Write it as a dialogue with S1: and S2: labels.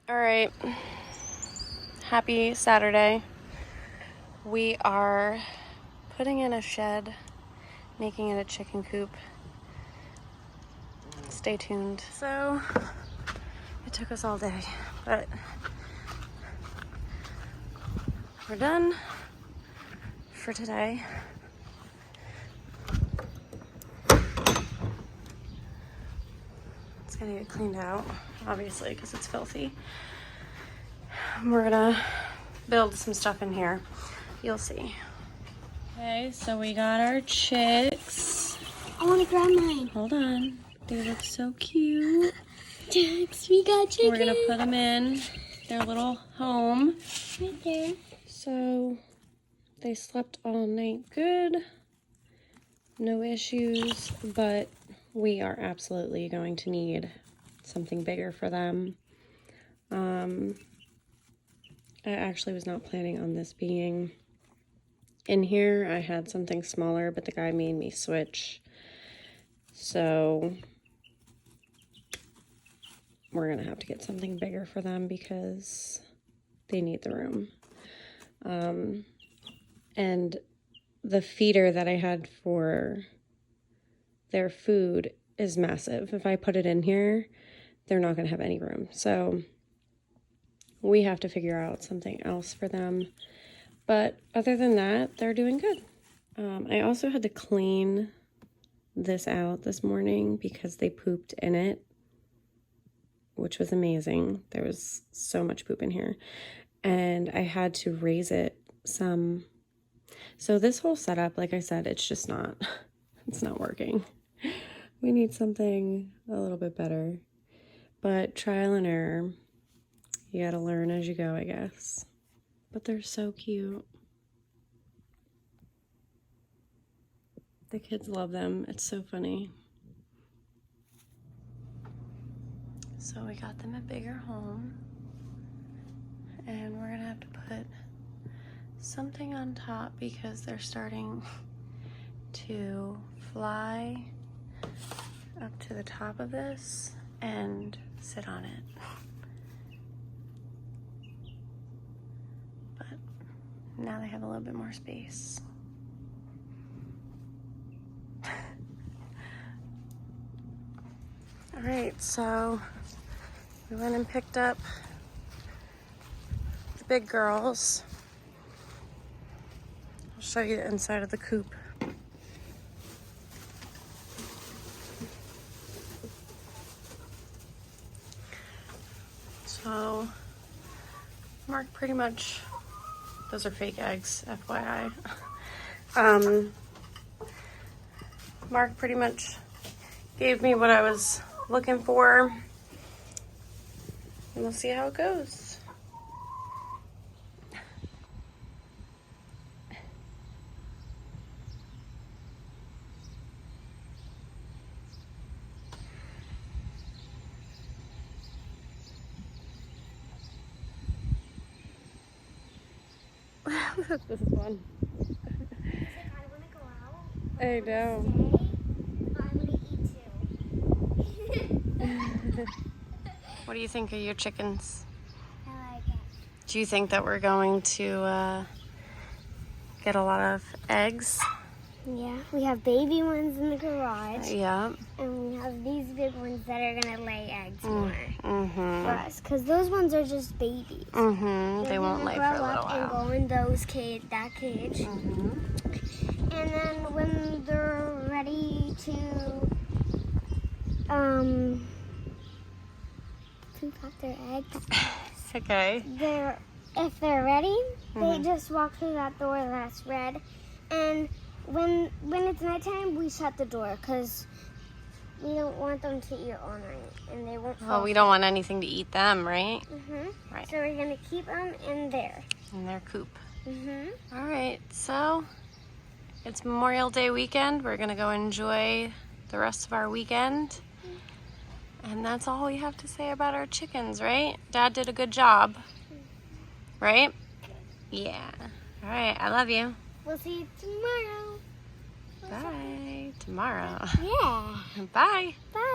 S1: All right, happy Saturday. We are putting in a shed, making it a chicken coop. Stay tuned. So, it took us all day, but we're done for today. It's gonna get cleaned out, obviously, because it's filthy. We're gonna build some stuff in here. You'll see. Okay, so we got our chicks.
S2: I want to grab mine.
S1: Hold on. They look so cute.
S2: Chicks, we got chickens.
S1: We're gonna put them in their little home.
S2: Right there.
S1: So they slept all night good. No issues, but we are absolutely going to need something bigger for them. I actually was not planning on this being in here. I had something smaller, but the guy made me switch. So we're gonna have to get something bigger for them because they need the room. And the feeder that I had for their food is massive. If I put it in here, they're not gonna have any room. So we have to figure out something else for them. But other than that, they're doing good. I also had to clean this out this morning because they pooped in it, which was amazing. There was so much poop in here. And I had to raise it some. So this whole setup, like I said, it's just not, it's not working. We need something a little bit better. But trial and error. You gotta learn as you go, I guess. But they're so cute. The kids love them. It's so funny. So we got them a bigger home. And we're gonna have to put something on top because they're starting to fly up to the top of this and sit on it. But now they have a little bit more space. All right, so we went and picked up the big girls. I'll show you the inside of the coop. So Mark pretty much, those are fake eggs, FYI. Mark pretty much gave me what I was looking for, and we'll see how it goes. This is fun.
S2: He's like, I want to go out.
S1: I know.
S2: But I'm going to eat too.
S1: What do you think of your chickens?
S2: I like it.
S1: Do you think that we're going to get a lot of eggs?
S2: Yeah, we have baby ones in the garage.
S1: Yeah.
S2: And we have these big ones that are going to lay eggs more
S1: Mm-hmm.
S2: for us. Because those ones are just babies.
S1: Mm-hmm. They won't lay for a little
S2: and
S1: while.
S2: go in those that cage.
S1: Mm-hmm.
S2: And then when they're ready to poop out their eggs,
S1: Okay.
S2: if they're ready, they
S1: Mhm.
S2: just walk through that door that's red. And when it's nighttime, we shut the door because we don't want them to eat all night, and they won't.
S1: Well, we don't want anything to eat them, right? Right.
S2: So we're gonna keep them in there.
S1: In their coop.
S2: Mhm.
S1: All right. So it's Memorial Day weekend. We're gonna go enjoy the rest of our weekend. And that's all we have to say about our chickens, right? Dad did a good job. Right? Yeah. All right. I love you.
S2: We'll see you tomorrow.
S1: Bye. Tomorrow.
S2: Yeah.
S1: Bye.
S2: Bye.